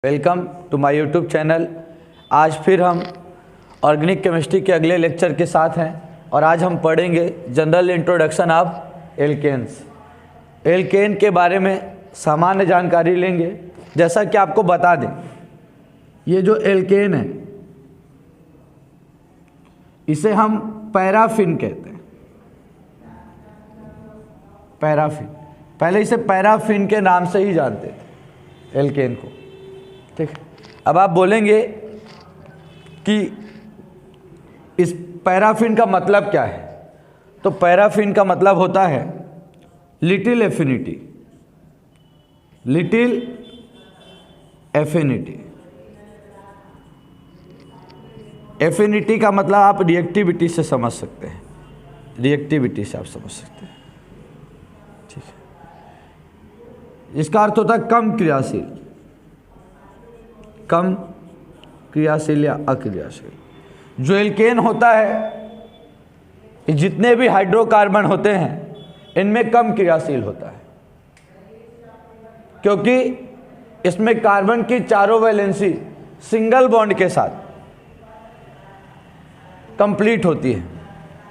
Welcome to my YouTube channel. आज फिर हम ऑर्गेनिक केमिस्ट्री के अगले लेक्चर के साथ हैं और आज हम पढ़ेंगे general introduction of alkenes. Alkene के बारे में सामान्य जानकारी लेंगे। जैसा कि आपको बता दें, ये जो एल्केन है इसे हम पैराफिन कहते हैं। पैराफिन, पहले इसे पैराफिन के नाम से ही जानते थे एल्केन को। ठीक, अब आप बोलेंगे कि इस पैराफिन का मतलब क्या है। तो पैराफिन का मतलब होता है little affinity. Little affinity, affinity का मतलब आप रिएक्टिविटी से समझ सकते हैं। रिएक्टिविटी से आप समझ सकते हैं। ठीक है, इसका अर्थ होता है कम क्रियाशील, कम क्रियाशील या अक्रियाशील। जो एल्केन होता है, जितने भी हाइड्रोकार्बन होते हैं इनमें कम क्रियाशील होता है, क्योंकि इसमें कार्बन की चारों वैलेंसी सिंगल बॉन्ड के साथ कंप्लीट होती है।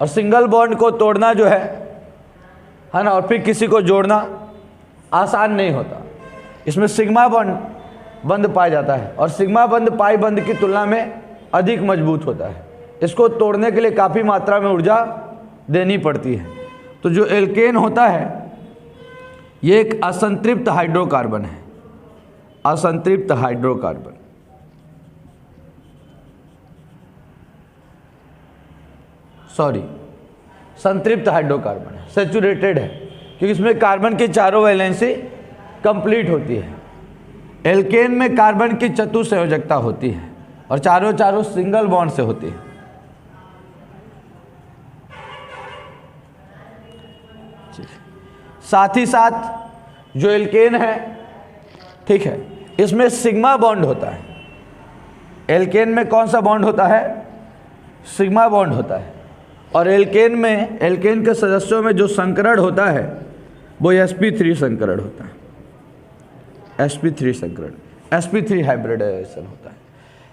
और सिंगल बॉन्ड को तोड़ना जो है ना, और फिर किसी को जोड़ना आसान नहीं होता। इसमें सिग्मा बॉन्ड बंद पाया जाता है और सिग्मा बंद पाई बंद की तुलना में अधिक मजबूत होता है। इसको तोड़ने के लिए काफ़ी मात्रा में ऊर्जा देनी पड़ती है। तो जो एल्केन होता है ये एक असंतृप्त हाइड्रोकार्बन है। असंतृप्त हाइड्रोकार्बन, सॉरी, संतृप्त हाइड्रोकार्बन है, सैचुरेटेड है, क्योंकि इसमें कार्बन की चारों वैलेंसी कंप्लीट होती है। एल्केन में कार्बन की चतुसंयोजकता होती है और चारों सिंगल बॉन्ड से होती है। साथ ही साथ जो एल्केन है, ठीक है, इसमें सिग्मा बॉन्ड होता है। एल्केन में कौन सा बॉन्ड होता है? सिग्मा बॉन्ड होता है। और एल्केन में, एल्केन के सदस्यों में जो संकरण होता है वो sp3 संकरण होता है। sp3 संकरण, sp3 हाइब्रिडाइजेशन होता है।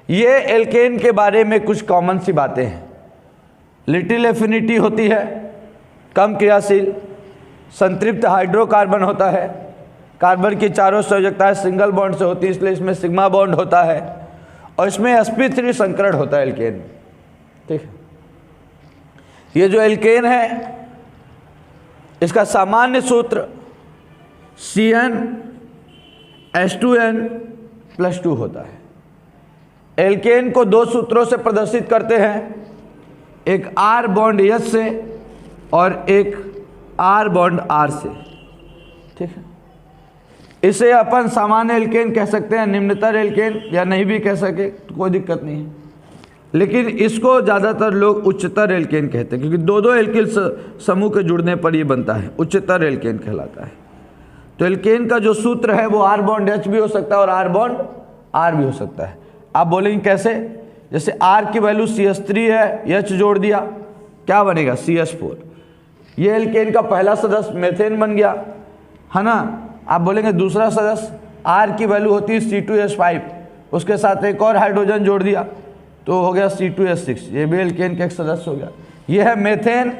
ये एल्केन के बारे में कुछ कॉमन सी बातें हैं। लिटिल एफिनिटी होती है, कम क्रियाशील, संतृप्त हाइड्रोकार्बन होता है, कार्बन की चारों संयोजकताएं सिंगल बॉन्ड से होती है, इसलिए इसमें सिग्मा बॉन्ड होता है, और इसमें sp3 संकरण होता है एल्केन में। ठीक है, ये जो एल्केन है इसका सामान्य सूत्र CnH2n+2 होता है। एल्केन को दो सूत्रों से प्रदर्शित करते हैं, एक R बॉन्ड H से और एक R बॉन्ड R से। ठीक है, इसे अपन सामान्य एल्केन कह सकते हैं, निम्नतर एल्केन, या नहीं भी कह सके तो कोई दिक्कत नहीं है, लेकिन इसको ज़्यादातर लोग उच्चतर एल्केन कहते हैं, क्योंकि दो एल्किल समूह के जुड़ने पर ये बनता है, उच्चतर एल्केन कहलाता है। तो एल्केन का जो सूत्र है वो R बॉन्ड H भी हो सकता है और R बॉन्ड R भी हो सकता है। आप बोलेंगे कैसे? जैसे R की वैल्यू CH3 है, H जोड़ दिया, क्या बनेगा? CH4। ये एल्केन का पहला सदस्य मेथेन बन गया, है ना। आप बोलेंगे दूसरा सदस्य R की वैल्यू होती है C2H5, उसके साथ एक और हाइड्रोजन जोड़ दिया तो हो गया C2H6, ये भी एल्केन का एक सदस्य हो गया। ये है मेथेन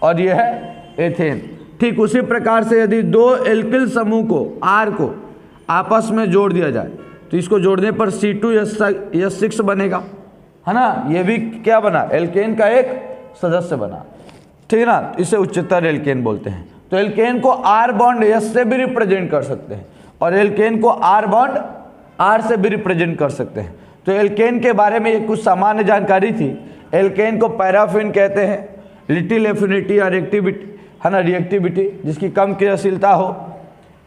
और ये है एथेन। ठीक उसी प्रकार से यदि दो एल्किल समूह को R को आपस में जोड़ दिया जाए तो इसको जोड़ने पर C2H6 बनेगा, है ना। ये भी क्या बना? एल्केन का एक सदस्य बना। ठीक है ना, इसे उच्चतर एल्केन बोलते हैं। तो एल्केन को R बॉन्ड H से भी रिप्रेजेंट कर सकते हैं और एल्केन को R बॉन्ड R से भी रिप्रेजेंट कर सकते हैं। तो एल्केन के बारे में ये कुछ सामान्य जानकारी थी। एल्केन को पैराफिन कहते हैं, लिटिल एफिनिटी या रिएक्टिविटी, है ना, रिएक्टिविटी जिसकी कम क्रियाशीलता हो,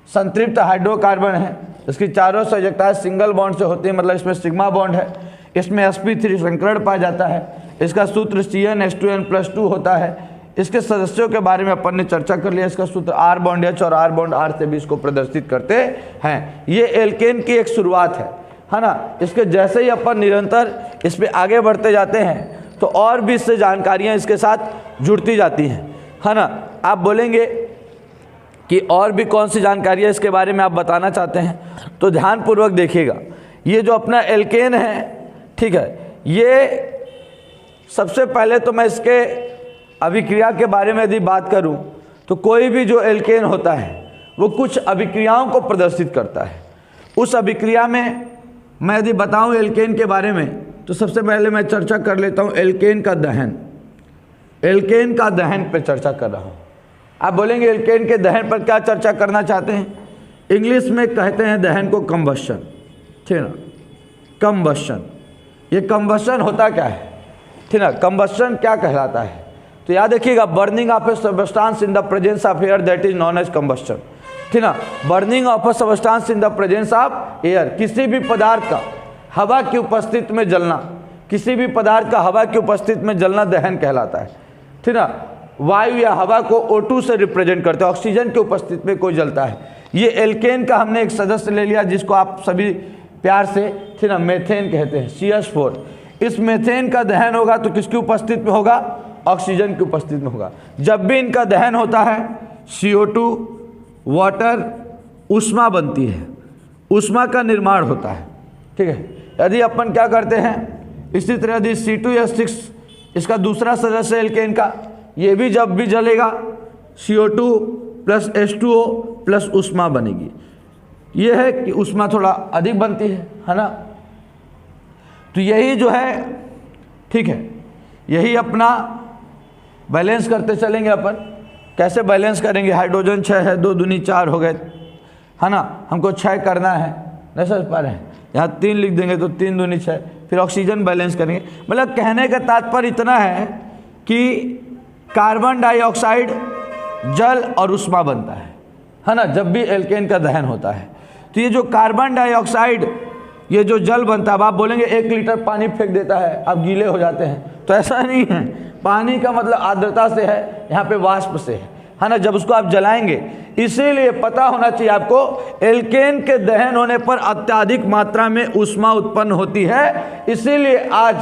संतृप्त हाइड्रोकार्बन है, इसकी चारों संयोजकताएं सिंगल बॉन्ड से होती है, मतलब इसमें सिग्मा बॉन्ड है, इसमें sp3 संकरण पाया जाता है, इसका सूत्र CnH2n+2 होता है। इसके सदस्यों के बारे में अपन ने चर्चा कर लिया, इसका सूत्र R बॉन्ड H और R बॉन्ड R से भी इसको प्रदर्शित करते हैं। ये एल्केन की एक शुरुआत है ना। इसके जैसे ही अपन निरंतर इस पर आगे बढ़ते जाते हैं तो और भी इससे जानकारियाँ इसके साथ जुड़ती जाती हैं, है ना। आप बोलेंगे कि और भी कौन सी जानकारी है इसके बारे में आप बताना चाहते हैं, तो ध्यानपूर्वक देखिएगा। ये जो अपना एल्केन है, ठीक है, ये सबसे पहले तो मैं इसके अभिक्रिया के बारे में यदि बात करूं तो कोई भी जो एल्केन होता है वो कुछ अभिक्रियाओं को प्रदर्शित करता है। उस अभिक्रिया में मैं यदि बताऊं एल्केन के बारे में तो सबसे पहले मैं चर्चा कर लेता हूं एल्केन का दहन। एल्केन का दहन पर चर्चा कर रहा हूं। आप बोलेंगे एल्केन के दहन पर क्या चर्चा करना चाहते हैं? इंग्लिश में कहते हैं दहन को कंबशन, ठीक है ना, कंबशन। ये कंबशन होता क्या है, ठीक है ना, कंबशन क्या कहलाता है? तो याद रखिएगा, burning of a substance in the presence of air that is known as combustion, ठीक ना। Burning of a substance in the presence of air, किसी भी पदार्थ का हवा की उपस्थिति में जलना, किसी भी पदार्थ का हवा की उपस्थिति में जलना दहन कहलाता है, ठीक ना। वायु या हवा को O2 से रिप्रेजेंट करते हैं, ऑक्सीजन की उपस्थिति में कोई जलता है। ये एल्केन का हमने एक सदस्य ले लिया जिसको आप सभी प्यार से, ठीक ना, मेथेन कहते हैं, CH4। इस मेथेन का दहन होगा तो किसकी उपस्थिति में होगा? ऑक्सीजन की उपस्थिति में होगा। जब भी इनका दहन होता है CO2 वाटर ऊष्मा बनती है, ऊष्मा का निर्माण होता है, ठीक है। यदि अपन क्या करते हैं, इसी तरह यदि C2H6 इसका दूसरा सदस्य एल्केन का, ये भी जब भी जलेगा CO2 प्लस H2O प्लस ऊष्मा बनेगी। ये है कि ऊष्मा थोड़ा अधिक बनती है ना। तो यही जो है, ठीक है, यही अपना बैलेंस करते चलेंगे अपन। कैसे बैलेंस करेंगे? हाइड्रोजन 6 है, 2 दूनी 4 हो गए, है ना। हमको 6 करना है, नहीं समझ पा रहे हैं? यहाँ 3 लिख देंगे तो 3 दूनी 6, फिर ऑक्सीजन बैलेंस करेंगे। मतलब कहने का तात्पर्य इतना है कि कार्बन डाइऑक्साइड जल और ऊष्मा बनता है ना, जब भी एल्केन का दहन होता है। तो ये जो कार्बन डाइऑक्साइड, ये जो जल बनता है, आप बोलेंगे 1 लीटर पानी फेंक देता है आप गीले हो जाते हैं, तो ऐसा नहीं है। पानी का मतलब आर्द्रता से है, यहाँ पे वाष्प से है ना, जब उसको आप जलाएंगे। इसीलिए पता होना चाहिए आपको, एल्केन के दहन होने पर अत्यधिक मात्रा में ऊष्मा उत्पन्न होती है। इसीलिए आज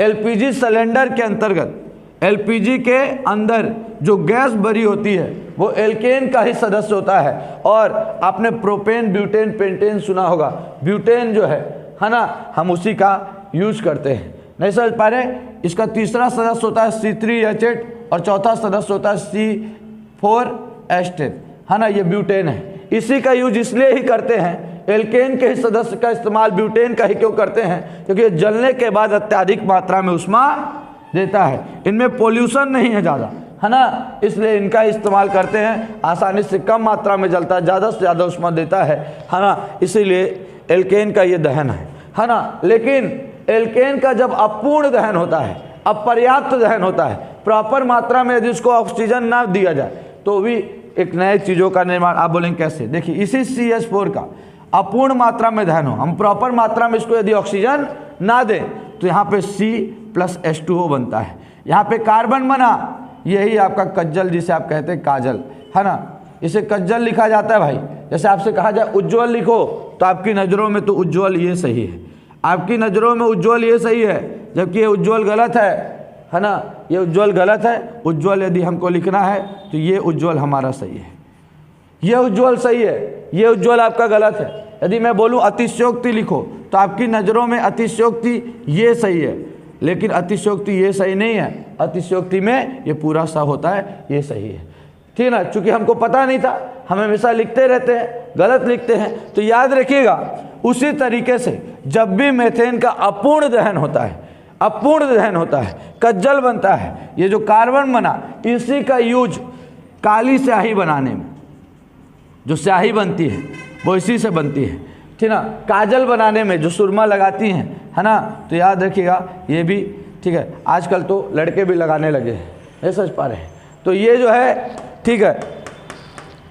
LPG सिलेंडर के अंतर्गत, LPG के अंदर जो गैस भरी होती है वो एल्केन का ही सदस्य होता है। और आपने प्रोपेन, ब्यूटेन, पेंटेन सुना होगा। ब्यूटेन जो है ना, हम उसी का यूज करते हैं। नहीं समझ पा रहे? इसका तीसरा सदस्य होता है C3H8 और चौथा सदस्य होता है C4H10, है ना। ये ब्यूटेन है, इसी का यूज इसलिए ही करते हैं, एल्केन के ही सदस्य का इस्तेमाल ब्यूटेन का ही क्यों करते हैं? क्योंकि जलने के बाद अत्यधिक मात्रा में ऊष्मा देता है। इनमें पोल्यूशन नहीं है ज़्यादा, है ना, इसलिए इनका इस्तेमाल करते हैं। आसानी से कम मात्रा में जलता है, ज़्यादा से ज़्यादा ऊष्मा देता है ना। इसीलिए एल्केन का ये दहन है ना। लेकिन एल्केन का जब अपूर्ण दहन होता है, अपर्याप्त दहन होता है, प्रॉपर मात्रा में यदि उसको ऑक्सीजन ना दिया जाए तो भी एक नए चीज़ों का निर्माण। आप बोलेंगे कैसे? देखिए, इसी CH4 का अपूर्ण मात्रा में दहन हो, हम प्रॉपर मात्रा में इसको यदि ऑक्सीजन ना दें तो यहाँ पे C+H2O बनता है। यहाँ पे कार्बन बना, यही आपका कज्जल, जिसे आप कहते हैं काजल, है ना। इसे कज्जल लिखा जाता है भाई। जैसे आपसे कहा जाए उज्ज्वल लिखो तो आपकी नज़रों में तो उज्ज्वल ये सही है, आपकी नज़रों में उज्ज्वल ये सही है, जबकि ये उज्ज्वल गलत है ना। ये उज्ज्वल गलत है। उज्ज्वल यदि हमको लिखना है तो ये उज्ज्वल हमारा सही है, ये उज्ज्वल सही है, ये उज्ज्वल आपका गलत है। यदि मैं बोलूँ अतिशयोक्ति लिखो तो आपकी नज़रों में अतिशयोक्ति ये सही है, लेकिन अतिशयोक्ति ये सही नहीं है। अतिशयोक्ति में ये पूरा सा होता है, ये सही है, ठीक ना। चूँकि हमको पता नहीं था, हम हमेशा लिखते रहते हैं, गलत लिखते हैं। तो याद रखिएगा, उसी तरीके से जब भी मेथेन का अपूर्ण दहन होता है, अपूर्ण दहन होता है, कज्जल बनता है, ये जो कार्बन बना, इसी का यूज काली स्याही बनाने में, जो स्याही बनती है वो इसी से बनती है, ठीक ना। काजल बनाने में जो सुरमा लगाती हैं, है ना, तो याद रखिएगा ये भी, ठीक है। आजकल तो लड़के भी लगाने लगे हैं, ये समझ पा रहे हैं। तो ये जो है, ठीक है,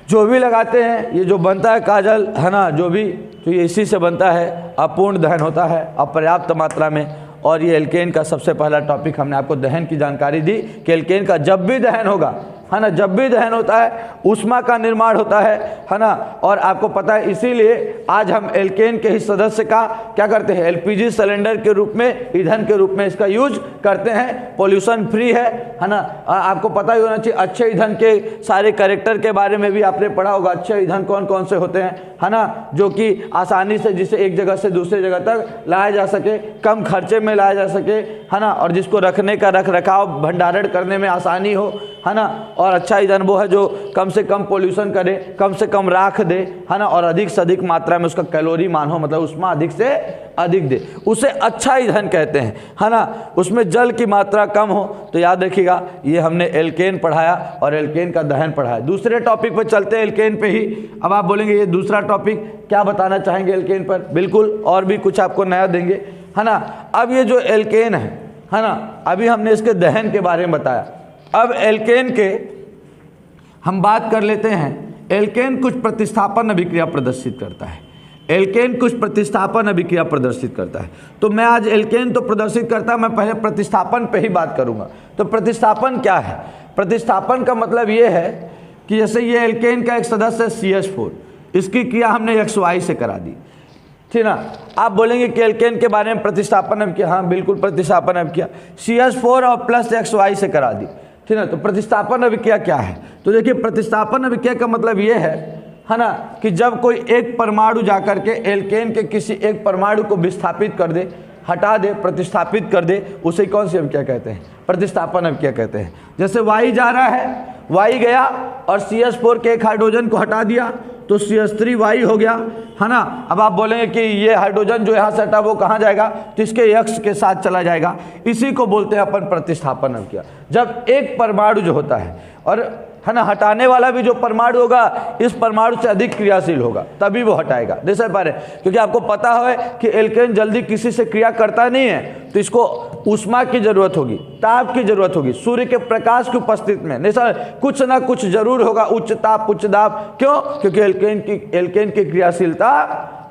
जो भी लगाते हैं, ये जो बनता है काजल, है ना, जो भी, तो ये इसी से बनता है। अपूर्ण दहन होता है अपर्याप्त मात्रा में। और ये एल्केन का सबसे पहला टॉपिक हमने आपको दहन की जानकारी दी कि एल्केन का जब भी दहन होगा है ना। जब भी दहन होता है ऊष्मा का निर्माण होता है ना। और आपको पता है इसीलिए आज हम एल्केन के ही सदस्य का क्या करते हैं, एलपीजी सिलेंडर के रूप में, ईंधन के रूप में इसका यूज करते हैं। पॉल्यूशन फ्री है ना। आपको पता ही होना चाहिए अच्छे ईंधन के सारे कैरेक्टर के बारे में भी आपने पढ़ा होगा। अच्छे ईंधन कौन कौन से होते हैं, है ना, जो कि आसानी से जिसे एक जगह से दूसरी जगह तक लाया जा सके, कम खर्चे में लाया जा सके, है ना, और जिसको रखने का रख रखाव भंडारण करने में आसानी हो, है ना। और अच्छा ईंधन वो है जो कम से कम पोल्यूशन करे, कम से कम राख दे, है ना, और अधिक से अधिक मात्रा में उसका कैलोरी मान हो, मतलब उसमें अधिक से अधिक दे, उसे अच्छा ईंधन कहते हैं, है ना। उसमें जल की मात्रा कम हो। तो याद रखिएगा ये हमने एल्केन पढ़ाया और एल्केन का दहन पढ़ाया। दूसरे टॉपिक पर चलते हैं एल्केन पे ही। अब आप बोलेंगे ये दूसरा टॉपिक क्या बताना चाहेंगे एल्केन पर, बिल्कुल और भी कुछ आपको नया देंगे, है ना। अब ये जो एल्केन है ना, अभी हमने इसके दहन के बारे में बताया। अब एल्केन के हम बात कर लेते हैं। एल्केन कुछ प्रतिस्थापन अभिक्रिया प्रदर्शित करता है। एल्केन कुछ प्रतिस्थापन अभिक्रिया प्रदर्शित करता है। तो मैं आज एल्केन तो प्रदर्शित करता है, मैं पहले प्रतिस्थापन पे ही बात करूंगा। तो प्रतिस्थापन क्या है? प्रतिस्थापन का मतलब ये है कि जैसे ये एल्केन का एक सदस्य है CH4, इसकी क्रिया हमने XY से करा दी, ठीक ना। आप बोलेंगे कि एल्केन के बारे में प्रतिस्थापन अब किया, हाँ बिल्कुल प्रतिस्थापन अब किया, CH4 और प्लस XY से करा दी, ठीक ना। तो प्रतिस्थापन अभिक्रिया क्या है? तो देखिए प्रतिस्थापन अभिक्रिया का मतलब ये है ना, कि जब कोई एक परमाणु जाकर के एल्केन के किसी एक परमाणु को विस्थापित कर दे, हटा दे, प्रतिस्थापित कर दे, उसे कौन सी अभिक्रिया कहते हैं? प्रतिस्थापन अभिक्रिया कहते हैं। जैसे Y जा रहा है, Y गया और CH4 के एक हाइड्रोजन को हटा दिया तो CH3Y हो गया, है ना। अब आप बोलेंगे कि ये हाइड्रोजन जो यहाँ से हटा वो कहाँ जाएगा? तो इसके X के साथ चला जाएगा। इसी को बोलते हैं अपन प्रतिस्थापन अभिक्रिया। जब एक परमाणु जो होता है और है ना, हटाने वाला भी जो परमाणु होगा इस परमाणु से अधिक क्रियाशील होगा, तभी वो हटाएगा। देख पा रहे, क्योंकि आपको पता है कि एल्केन जल्दी किसी से क्रिया करता नहीं है, तो इसको ऊष्मा की जरूरत होगी, ताप की जरूरत होगी, सूर्य के प्रकाश की उपस्थिति में नहीं सर, कुछ ना कुछ जरूर होगा, उच्च ताप उच्च दाब। क्यों? क्योंकि एल्केन की क्रियाशीलता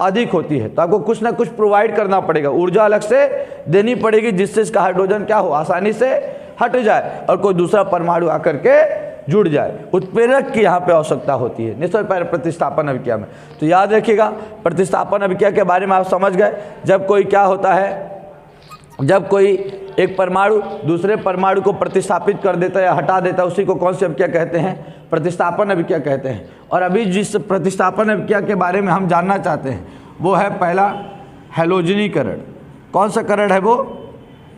अधिक होती है, तो आपको कुछ ना कुछ प्रोवाइड करना पड़ेगा, ऊर्जा अलग से देनी पड़ेगी, जिससे इसका हाइड्रोजन क्या हो, आसानी से हट जाए और कोई दूसरा परमाणु आकर के जुड़ जाए। उत्प्रेरक की यहाँ पे आवश्यकता होती है निश्चित प्रतिस्थापन अभिक्रिया में। तो याद रखिएगा प्रतिस्थापन अभिक्रिया के बारे में आप समझ गए। जब कोई क्या होता है, जब कोई एक परमाणु दूसरे परमाणु को प्रतिस्थापित कर देता है या हटा देता है, उसी को कौन सी अभिक्रिया कहते हैं? प्रतिस्थापन अभिक्रिया कहते हैं। और अभी जिस प्रतिस्थापन अभिक्रिया के बारे में हम जानना चाहते हैं वो है पहला हैलोजनीकरण। कौन सा करण है वो?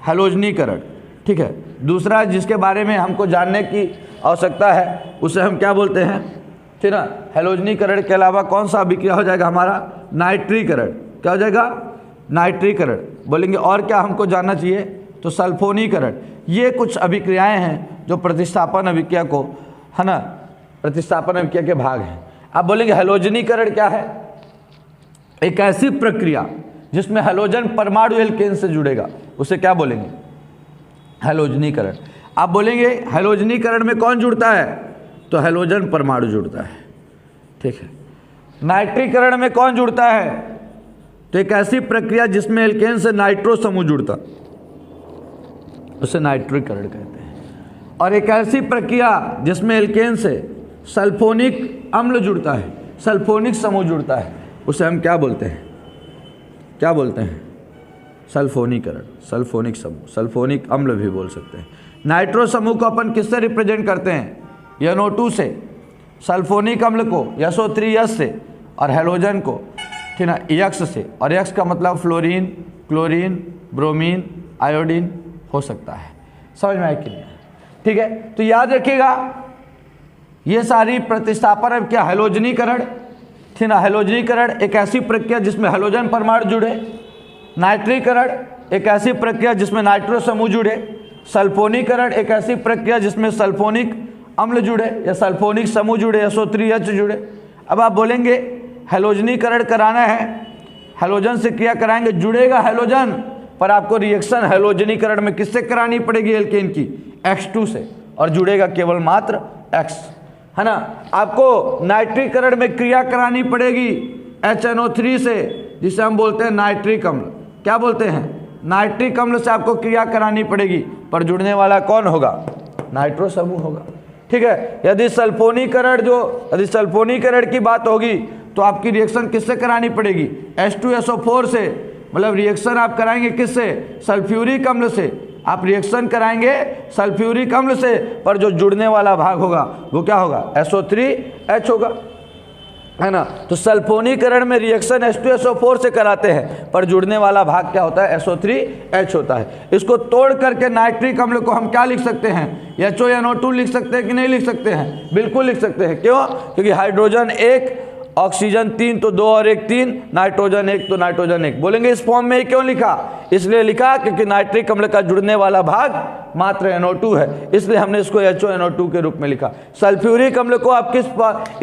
हैलोजनीकरण, ठीक है। दूसरा जिसके बारे में हमको जानने की आवश्यकता है उसे हम क्या बोलते हैं, ठीक ना। हैलोजनीकरण के अलावा कौन सा अभिक्रिया हो जाएगा हमारा? नाइट्रीकरण। क्या हो जाएगा? नाइट्रीकरण। बोलेंगे और क्या हमको जानना चाहिए? तो सल्फोनीकरण। ये कुछ अभिक्रियाएं हैं जो प्रतिस्थापन अभिक्रिया को, है ना, प्रतिस्थापन अभिक्रिया के भाग हैं। आप बोलेंगे हैलोजनीकरण क्या है? एक ऐसी प्रक्रिया जिसमें हैलोजन परमाणु एल्केन से जुड़ेगा, उसे क्या बोलेंगे? हैलोजनीकरण। आप बोलेंगे हैलोजनीकरण में कौन जुड़ता है? तो हैलोजन परमाणु जुड़ता है, ठीक है। नाइट्रीकरण में कौन जुड़ता है? तो एक ऐसी प्रक्रिया जिसमें एल्केन से नाइट्रो समूह जुड़ता, उसे नाइट्रीकरण कहते हैं। और एक ऐसी प्रक्रिया जिसमें एल्केन से सल्फोनिक अम्ल जुड़ता है, सल्फोनिक समूह जुड़ता है, उसे हम क्या बोलते हैं? क्या बोलते हैं? सल्फोनीकरण, सल्फोनिक समूह, सल्फोनिक अम्ल भी बोल सकते हैं। नाइट्रो समूह को अपन किससे रिप्रेजेंट करते हैं? NO2 से, सल्फोनिक अम्ल को SO3H से, और हैलोजन को, ठीक ना, X से। और X का मतलब फ्लोरीन, क्लोरीन, ब्रोमीन, आयोडीन हो सकता है। समझ में आया कि नहीं? ठीक है। तो याद रखिएगा ये सारी प्रतिस्थापन अब क्या? हैलोजनीकरण, ठीक ना। हैलोजनीकरण एक ऐसी प्रक्रिया जिसमें हैलोजन परमाणु जुड़े। नाइट्रीकरण एक ऐसी प्रक्रिया जिसमें नाइट्रो समूह जुड़े। सल्फोनीकरण एक ऐसी प्रक्रिया जिसमें सल्फोनिक अम्ल जुड़े या सल्फोनिक समूह जुड़े, SO3H जुड़े। अब आप बोलेंगे हैलोजनीकरण कराना है, हैलोजन से क्रिया कराएंगे, जुड़ेगा हैलोजन, पर आपको रिएक्शन हैलोजनीकरण में किससे करानी पड़ेगी? एल्केन की X2 से, और जुड़ेगा केवल मात्र X, है ना। आपको नाइट्रीकरण में क्रिया करानी पड़ेगी HNO3 से, जिसे हम बोलते हैं नाइट्रिक अम्ल। क्या बोलते हैं? नाइट्रिक अम्ल से आपको क्रिया करानी पड़ेगी, पर जुड़ने वाला कौन होगा? नाइट्रो समूह होगा। ठीक है। यदि सल्फोनीकरण की बात होगी तो आपकी रिएक्शन किससे करानी पड़ेगी? H2SO4 से, मतलब रिएक्शन आप कराएंगे किससे? सल्फ्यूरिक अम्ल से। आप रिएक्शन कराएंगे सल्फ्यूरिक अम्ल से, पर जो जुड़ने वाला भाग होगा वो क्या होगा? SO3H होगा, है ना। तो सल्फोनीकरण में रिएक्शन H2SO4 से कराते हैं, पर जुड़ने वाला भाग क्या होता है? SO3H होता है। इसको तोड़ करके नाइट्रिक अम्ल को हम क्या लिख सकते हैं? HONO2 लिख सकते हैं कि नहीं लिख सकते हैं? बिल्कुल लिख सकते हैं। क्यों? क्योंकि हाइड्रोजन 1, ऑक्सीजन 3, तो 2 और 1 3, नाइट्रोजन 1 तो नाइट्रोजन 1। बोलेंगे इस फॉर्म में क्यों लिखा? इसलिए लिखा क्योंकि नाइट्रिक अम्ल का जुड़ने वाला भाग मात्र NO2 है, इसलिए हमने इसको HONO2 के रूप में लिखा। सल्फ्यूरिक अम्ल को आप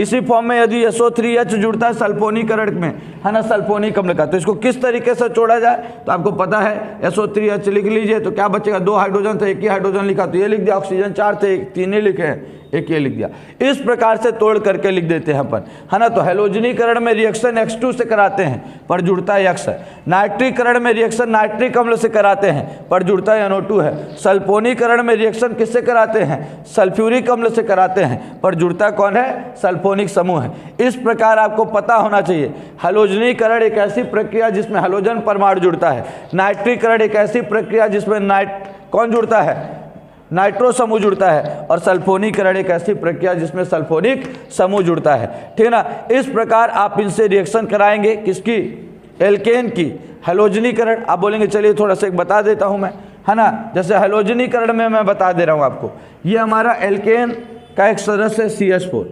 इसी फॉर्म में यदि SO3H जुड़ता है सल्फोनीकरण में, है ना, सल्फोनिक अम्ल का, तो इसको किस तरीके से जोड़ा जाए? तो आपको पता है SO3H लिख लीजिए, तो क्या बचेगा? 2 हाइड्रोजन थे, 1 ही हाइड्रोजन लिखा तो ये लिख दिया। ऑक्सीजन 4 थे, 3 ही लिखे हैं, 1 ये लिख दिया। इस प्रकार से तोड़ करके लिख देते हैं अपन, है ना। तो हैलोजनीकरण में रिएक्शन X2 से कराते हैं, पर जुड़ता है X है। नाइट्रीकरण में रिएक्शन नाइट्रिक अम्ल से कराते हैं, पर जुड़ता है NO2 है। सल्फोनीकरण में रिएक्शन किससे कराते हैं? सल्फ्यूरिक अम्ल से कराते हैं, पर जुड़ता कौन है? सल्फोनिक समूह है। इस प्रकार आपको पता होना चाहिए, हैलोजनीकरण एक ऐसी प्रक्रिया जिसमें हैलोजन परमाणु जुड़ता है। नाइट्रीकरण एक ऐसी प्रक्रिया जिसमें कौन जुड़ता है? नाइट्रो समूह जुड़ता है। और सल्फोनीकरण एक ऐसी प्रक्रिया जिसमें सल्फोनिक समूह जुड़ता है, ठीक है ना। इस प्रकार आप इनसे रिएक्शन कराएंगे, किसकी? एल्केन की। हैलोजनीकरण आप बोलेंगे चलिए थोड़ा सा एक बता देता हूं मैं, है ना। जैसे हैलोजनीकरण में मैं बता दे रहा हूं आपको, ये हमारा एल्केन का एक सदस्य है CH4।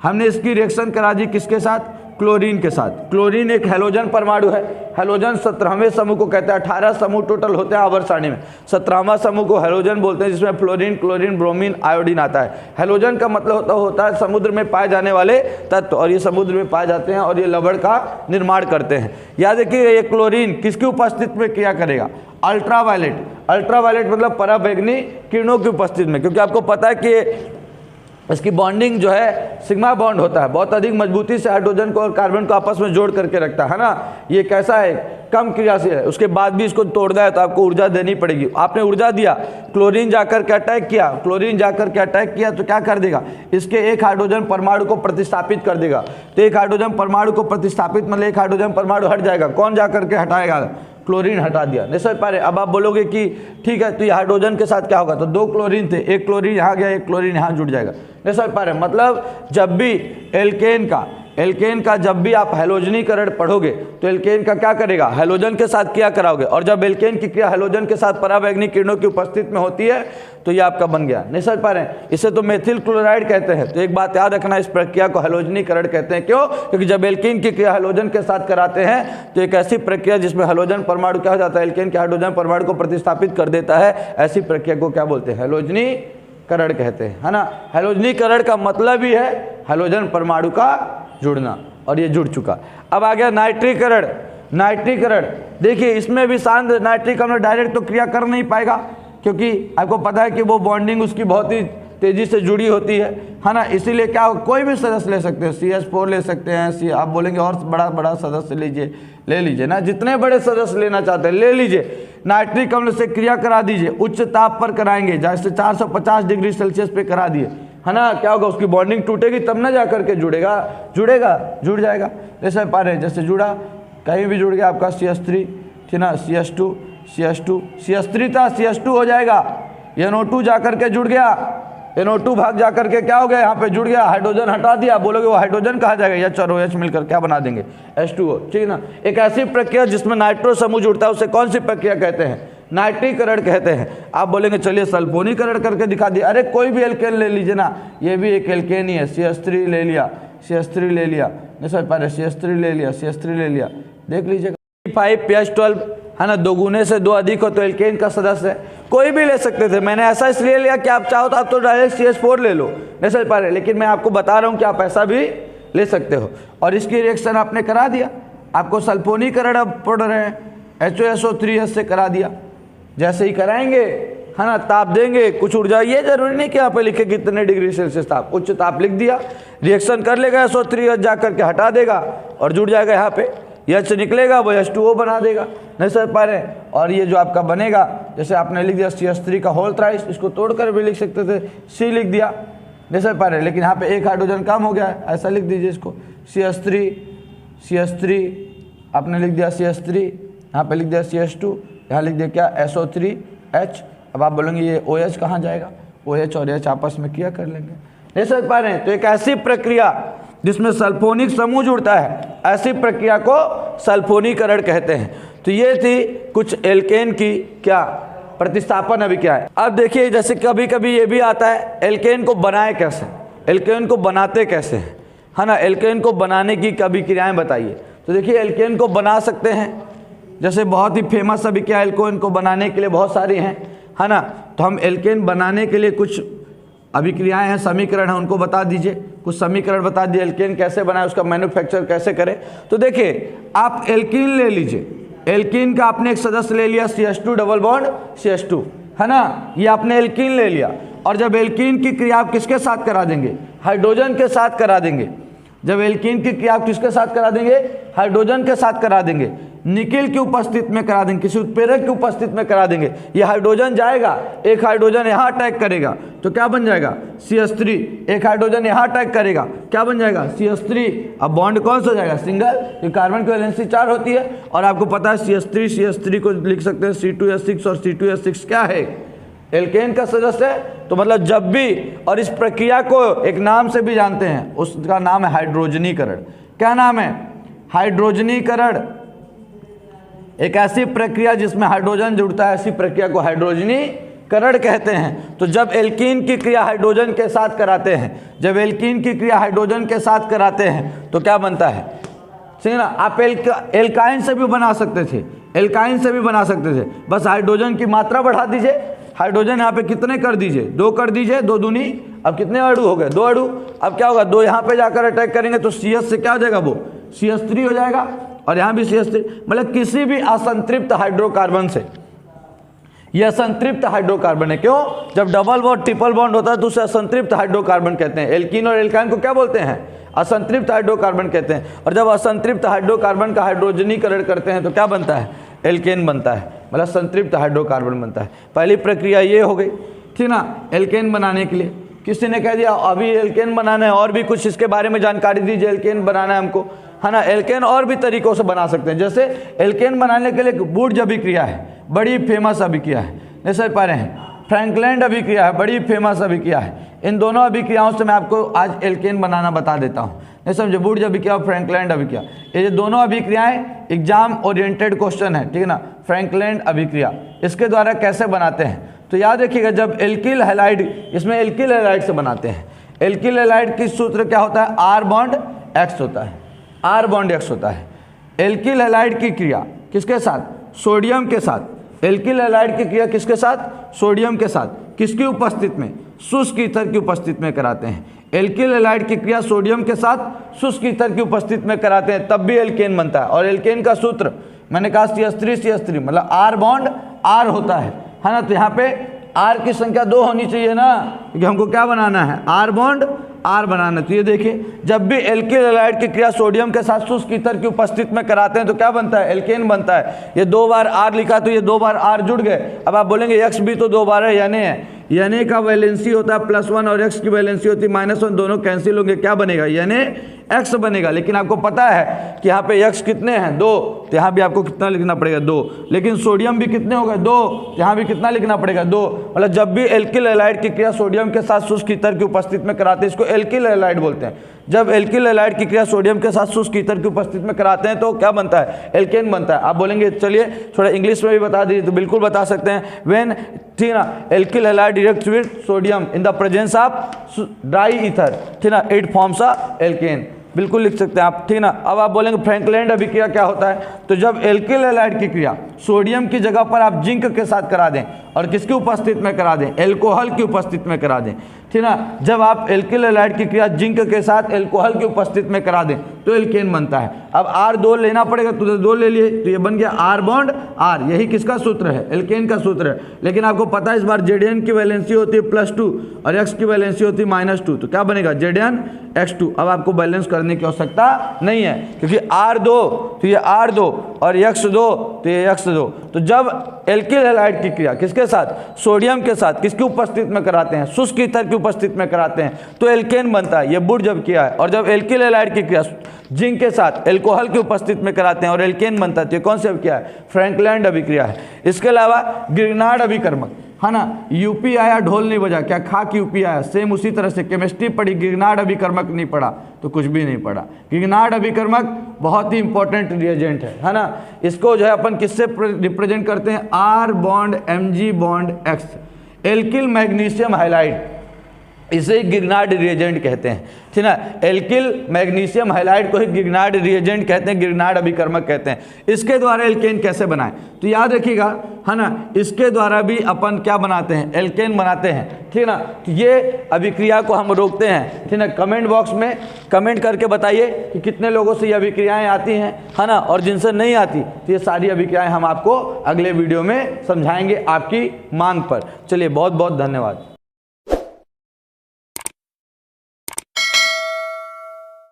हमने इसकी रिएक्शन करा दी किसके साथ? क्लोरीन के साथ। क्लोरीन एक हैलोजन परमाणु है। हैलोजन 17वें समूह को कहते हैं। 18 समूह टोटल होते हैं आवर्त सारणी में। 17वां समूह को हैलोजन बोलते हैं, जिसमें फ्लोरीन, क्लोरीन, ब्रोमीन, आयोडीन आता है। हैलोजन का मतलब होता है समुद्र में पाए जाने वाले तत्व, और ये समुद्र में पाए जाते हैं और ये लवण का निर्माण करते हैं। याद रखिए, ये क्लोरीन किसकी उपस्थिति में क्रिया करेगा? अल्ट्रावायलेट। अल्ट्रावायलेट मतलब पराबैंगनी किरणों की उपस्थिति में, क्योंकि आपको पता है कि इसकी बॉन्डिंग जो है सिग्मा बॉन्ड होता है, बहुत अधिक मजबूती से हाइड्रोजन को और कार्बन को आपस में जोड़ करके रखता है ना। ये कैसा है? कम क्रियाशील है। उसके बाद भी इसको तोड़ना है तो आपको ऊर्जा देनी पड़ेगी। आपने ऊर्जा दिया, क्लोरीन जाकर के अटैक किया, क्लोरीन जाकर के अटैक किया तो क्या कर देगा? इसके एक हाइड्रोजन परमाणु को प्रतिस्थापित कर देगा। तो एक हाइड्रोजन परमाणु को प्रतिस्थापित मतलब एक हाइड्रोजन परमाणु हट जाएगा। कौन जाकर के हटाएगा? क्लोरीन हटा दिया। नहीं समझ पा रहे? अब आप बोलोगे कि ठीक है, तो ये हाइड्रोजन के साथ क्या होगा? तो 2 क्लोरीन थे, एक क्लोरीन यहाँ गया, एक क्लोरीन यहाँ जुड़ जाएगा। नहीं समझ पा रहे? मतलब जब भी एल्केन का जब भी आप हैलोजनीकरण पढ़ोगे तो एल्केन का क्या करेगा? हैलोजन के साथ क्रिया कराओगे, और जब एल्केन की क्रिया हैलोजन के साथ पराबैंगनी किरणों की उपस्थिति में होती है तो ये आपका बन गया। नहीं समझ पा रहे हैं? इसे तो मेथिल क्लोराइड कहते हैं। तो एक बात याद रखना, इस प्रक्रिया को हैलोजनीकरण कहते हैं। क्यों? क्योंकि जब एल्केन की क्रिया हैलोजन के साथ कराते हैं तो एक ऐसी प्रक्रिया जिसमें हैलोजन परमाणु क्या हो जाता है? एल्केन के हाइड्रोजन परमाणु को प्रतिस्थापित कर देता है। ऐसी प्रक्रिया को क्या बोलते हैं? हैलोजनीकरण कहते हैं, है ना। हैलोजनीकरण का मतलब ही है हैलोजन परमाणु का जुड़ना, और ये जुड़ चुका। अब आ गया नाइट्रीकरण। नाइट्रीकरण देखिए, इसमें भी शांत नाइट्रिक अम्ल डायरेक्ट तो क्रिया कर नहीं पाएगा, क्योंकि आपको पता है कि वो बॉन्डिंग उसकी बहुत ही तेजी से जुड़ी होती है ना। इसीलिए क्या, कोई भी सदस्य ले सकते हैं, CH4 ले सकते हैं, आप बोलेंगे और बड़ा सदस्य लीजिए, ले लीजिए ना, जितने बड़े सदस्य लेना चाहते हैं ले लीजिए। नाइट्रिक अम्ल से क्रिया करा दीजिए, उच्च ताप पर कराएंगे, जैसे 450 डिग्री सेल्सियस पे करा दिए, है ना। क्या होगा? उसकी बॉन्डिंग टूटेगी तब ना जा करके जुड़ जाएगा। जैसे पा रहे, जैसे जुड़ा, कहीं भी जुड़ गया आपका CH3, ठीक ना, CH3 था, CH2 हो जाएगा। NO2 जा करके जुड़ गया, NO2 भाग जा करके क्या हो गया? यहाँ पे जुड़ गया, हाइड्रोजन हटा दिया। बोलोगे वो हाइड्रोजन कहा जाएगा? H और OH मिलकर क्या बना देंगे? H2O, ठीक है ना। एक ऐसी प्रक्रिया जिसमें नाइट्रो समूह जुड़ता है, उसे कौन सी प्रक्रिया कहते हैं? नाइट्रीकरण कहते हैं। आप बोलेंगे चलिए सल्फोनीकरण करके दिखा दिया। अरे कोई भी एल्केन ले लीजिए ना, ये भी एक एल्केन ही है। CH3 ले लिया, नहीं समझ पा रहे? CH3 ले लिया, देख लीजिएगा। 5PH12 है ना, 2 गुने से 2 अधिक हो तो एल्केन का सदस्य है। कोई भी ले सकते थे, मैंने ऐसा इसलिए लिया कि आप चाहो तो आप तो डायरेक्ट CH4 ले लो, नहीं समझ पा रहे? लेकिन मैं आपको बता रहा हूँ कि आप ऐसा भी ले सकते हो। और इसकी रिएक्शन आपने करा दिया, आपको सल्फोनीकरण अब पढ़ रहे हैं, HOSO3H से करा दिया। जैसे ही कराएंगे, है ना, ताप देंगे, कुछ ऊर्जा, ये जरूरी नहीं कि यहाँ पे लिखे कितने डिग्री सेल्सियस ताप, उच्च ताप लिख दिया, रिएक्शन कर लेगा, SO3H जा करके हटा देगा और जुड़ जाएगा। यहाँ पे H निकलेगा, वो H2O बना देगा। नहीं समझ पा रहे? और ये जो आपका बनेगा, जैसे आपने लिख दिया CH3 का होल थ्राइस, इसको तोड़कर भी लिख सकते थे, C लिख दिया, नहीं समझ पा रहे, लेकिन यहाँ पे एक हाइड्रोजन कम हो गया है, ऐसा लिख दीजिए इसको CH3 आपने लिख दिया CH3, यहाँ पे लिख दिया CH2, यहाँ लिख दिया क्या SO3H। अब आप बोलेंगे ये OH कहाँ जाएगा, OH और H आपस में क्रिया कर लेंगे। नहीं समझ पा रहे हैं? तो एक ऐसी प्रक्रिया जिसमें सल्फोनिक समूह जुड़ता है, ऐसी प्रक्रिया को सल्फोनीकरण कहते हैं। तो ये थी कुछ एल्केन की क्या प्रतिस्थापन अभिक्रिया है। अब देखिए जैसे कभी कभी ये भी आता है एल्केन को बनाए कैसे, एल्केन को बनाते कैसे हैं, है ना, एल्केन को बनाने की अभिक्रियाएं बताइए। तो देखिए एल्केन को बना सकते हैं, जैसे बहुत ही फेमस अभिक्रिया एल्केन को बनाने के लिए बहुत सारी हैं, है ना। तो हम एल्केन बनाने के लिए कुछ अभिक्रियाएं हैं, समीकरण हैं, उनको बता दीजिए। कुछ समीकरण बता दिए, एल्केन कैसे बनाए, उसका मैन्युफैक्चर कैसे करें। तो देखिए आप एल्कीन ले लीजिए, एल्कीन का आपने एक सदस्य ले लिया CH2 डबल बॉन्ड CH2, है ना, ये आपने एल्कीन ले लिया। और जब एल्कीन की क्रिया आप किसके साथ करा देंगे, हाइड्रोजन के साथ करा देंगे। जब एल्कीन की क्रिया आप किसके साथ करा देंगे, हाइड्रोजन के साथ करा देंगे, निकिल की उपस्थिति में करा देंगे, किसी उत्प्रेरक की उपस्थिति में करा देंगे। ये हाइड्रोजन जाएगा, एक हाइड्रोजन यहाँ अटैक करेगा तो क्या बन जाएगा CH3, एक हाइड्रोजन यहाँ अटैक करेगा क्या बन जाएगा CH3। अब बॉन्ड कौन सा हो जाएगा, सिंगल, ये कार्बन की वैलेंसी 4 होती है। और आपको पता है CH3 को लिख सकते हैं C2H6, और C2H6 क्या है, एल्केन का सदस्य है। तो मतलब जब भी, और इस प्रक्रिया को एक नाम से भी जानते हैं, उसका नाम है हाइड्रोजनीकरण। क्या नाम है, हाइड्रोजनीकरण। एक ऐसी प्रक्रिया जिसमें हाइड्रोजन जुड़ता है, ऐसी प्रक्रिया को हाइड्रोजनीकरण कहते हैं। तो जब एल्कीन की क्रिया हाइड्रोजन के साथ कराते हैं, जब एल्कीन की क्रिया हाइड्रोजन के साथ कराते हैं तो क्या बनता है, ठीक है ना। आप एल्काइन से भी बना सकते थे, एल्काइन से भी बना सकते थे, बस हाइड्रोजन की मात्रा बढ़ा दीजिए। हाइड्रोजन यहाँ पे कितने कर दीजिए, 2 कर दीजिए, 2 दूनी, अब कितने अणु हो गए, 2 अणु। अब क्या होगा, 2 यहाँ पे जाकर अटैक करेंगे तो CH से क्या हो जाएगा, वो CH3 हो जाएगा, और यहाँ भी CH3। मतलब किसी भी असंतृप्त हाइड्रोकार्बन से, यह असंतृप्त हाइड्रोकार्बन है। क्यों, जब डबल बॉन्ड ट्रिपल बॉन्ड होता है तो उसे असंतृप्त हाइड्रोकार्बन कहते हैं। एल्कीन और एल्काइन को क्या बोलते हैं, असंतृप्त हाइड्रोकार्बन कहते हैं। और जब असंतृप्त हाइड्रोकार्बन का हाइड्रोजनीकरण करते हैं तो क्या बनता है, एल्केन बनता है, मतलब संतृप्त हाइड्रोकार्बन बनता है। पहली प्रक्रिया ये हो गई, ठीक ना, एल्केन बनाने के लिए। किसी ने कह दिया अभी एल्केन बनाना है, और भी कुछ इसके बारे में जानकारी दीजिए, एल्केन बनाना है हमको, है ना। एल्केन और भी तरीकों से बना सकते हैं, जैसे एल्केन बनाने के लिए वुड्स अभिक्रिया है, बड़ी फेमस अभिक्रिया है, नहीं समझ पा रहे हैं, फ्रैंकलैंड अभिक्रिया है, बड़ी फेमस अभिक्रिया है। इन दोनों अभिक्रियाओं से मैं आपको आज एल्केन बनाना बता देता हूँ, नहीं समझे, वुड्स अभिक्रिया और फ्रैंकलैंड अभिक्रिया। ये दोनों अभिक्रियाएं एग्जाम ओरिएंटेड क्वेश्चन है, ठीक है ना। फ्रैंकलैंड अभिक्रिया इसके द्वारा कैसे बनाते हैं, तो याद रखिएगा, जब एल्किल हैलाइड, इसमें एल्किल हैलाइड से बनाते हैं। एल्किल हैलाइड की सूत्र क्या होता है, R बॉन्ड X होता है, R बॉन्ड X होता है। एल्किल हैलाइड की क्रिया किसके साथ, सोडियम के साथ। एल्किल हैलाइड की क्रिया किसके साथ, सोडियम के साथ, किसकी उपस्थिति में, शुष्क ईथर की उपस्थिति में कराते हैं। एल्किल हैलाइड की क्रिया सोडियम के साथ शुष्क ईथर की उपस्थिति में कराते हैं, तब भी एल्केन बनता है। और एल्केन का सूत्र मैंने कहा CH3 मतलब R बॉन्ड R होता है ना। तो यहाँ पे R की संख्या 2 होनी चाहिए ना, क्योंकि हमको क्या बनाना है, R बॉन्ड R बनाना। तो ये देखिए, जब भी एल्किल हैलाइड की क्रिया सोडियम के साथ शुष्क ईथर की उपस्थिति में कराते हैं तो क्या बनता है, एल्केन बनता है। ये 2 बार R लिखा तो ये 2 बार R जुड़ गए। अब आप बोलेंगे X भी तो 2 बार है, Na है, Na का वैलेंसी होता है +1 और X की वैलेंसी होती है -1, दोनों कैंसिल होंगे, क्या बनेगा, NaX बनेगा। लेकिन आपको पता है कि यहाँ पे X कितने हैं, 2, तो यहाँ भी आपको कितना लिखना पड़ेगा, 2। लेकिन सोडियम भी कितने हो गए, 2, यहाँ भी कितना लिखना पड़ेगा, 2। मतलब जब भी एल्किल हैलाइड की क्रिया सोडियम के साथ शुष्क ईथर की उपस्थिति में कराते हैं, इसको एल्किल हैलाइड बोलते हैं। जब एल्किल हैलाइड की क्रिया सोडियम के साथ शुष्क ईथर की उपस्थिति में कराते हैं तो क्या बनता है, एल्केन बनता है। आप बोलेंगे चलिए थोड़ा इंग्लिश में भी बता दीजिए, तो बिल्कुल बता सकते हैं। व्हेन, ठीक ना, alkyl halide reacts with sodium in the presence of dry ether, ठीक ना, इट फॉर्म्स अ एल्केन, बिल्कुल लिख सकते हैं आप, ठीक ना। अब आप बोलेंगे फ्रैंकलैंड अभिक्रिया क्या होता है, तो जब एल्किल हैलाइड की क्रिया सोडियम की जगह पर आप जिंक के साथ करा दें, और किसकी उपस्थिति में करा दें, एल्कोहल की उपस्थिति में करा दें, ठीक ना। जब आप एल्किल हैलाइड की क्रिया जिंक के साथ एल्कोहल की उपस्थिति में करा दें तो एल्केन बनता है। अब R2 लेना पड़ेगा, तो 2 ले लिए, तो ये बन गया R बॉन्ड R। यही किसका सूत्र है, एल्केन का सूत्र है। लेकिन आपको पता है इस बार Zn की वैलेंसी होती है +2 और X की वैलेंसी होती है -2, तो क्या बनेगा, ZnX2। अब आपको बैलेंस करने की आवश्यकता नहीं है, क्योंकि R2 तो ये R2 और X2 तो ये X दो। तो जब एल्किल हैलाइड की क्रिया किसके साथ, सोडियम के साथ, किसकी उपस्थिति में कराते हैं, शुष्क ईथर की उपस्थिति में कराते हैं, तो एल्केन बनता है। ये वुड जब किया है। और जब एल्किल हैलाइड की क्रिया जिंक के साथ एल्कोहल की उपस्थिति में कराते हैं और एल्केन बनता है, तो ये कौन सी अभिक्रिया है, फ्रैंकलैंड अभिक्रिया है। इसके अलावा गिरनार्ड अभिकर्मक, है ना, यूपी आया ढोल नहीं बजा, क्या खाक यूपी आया, सेम उसी तरह से केमिस्ट्री पढ़ी, गिरनार्ड अभिकर्मक नहीं पढ़ा तो कुछ भी नहीं पढ़ा। गिरनार्ड अभिकर्मक बहुत ही इंपॉर्टेंट रिएजेंट है ना। इसको जो है अपन किससे रिप्रेजेंट करते हैं, R bond Mg bond X, alkyl magnesium halide, इसे गिरनार्ड रिएजेंट कहते हैं, ठीक है। एल्किल मैग्नीशियम हाइलाइड को ही गिरनार्ड रिएजेंट कहते हैं, गिरनार्ड अभिकर्मक कहते हैं। इसके द्वारा एल्केन कैसे बनाएं, तो याद रखिएगा, है ना, इसके द्वारा भी अपन क्या बनाते हैं, एल्केन बनाते हैं, ठीक है ना। तो ये अभिक्रिया को हम रोकते हैं, ठीक है ना। कमेंट बॉक्स में कमेंट करके बताइए कि कितने लोगों से ये अभिक्रियाएँ आती हैं, है ना, और जिनसे नहीं आती तो ये सारी अभिक्रियाएँ हम आपको अगले वीडियो में समझाएंगे आपकी मांग पर। चलिए, बहुत बहुत धन्यवाद।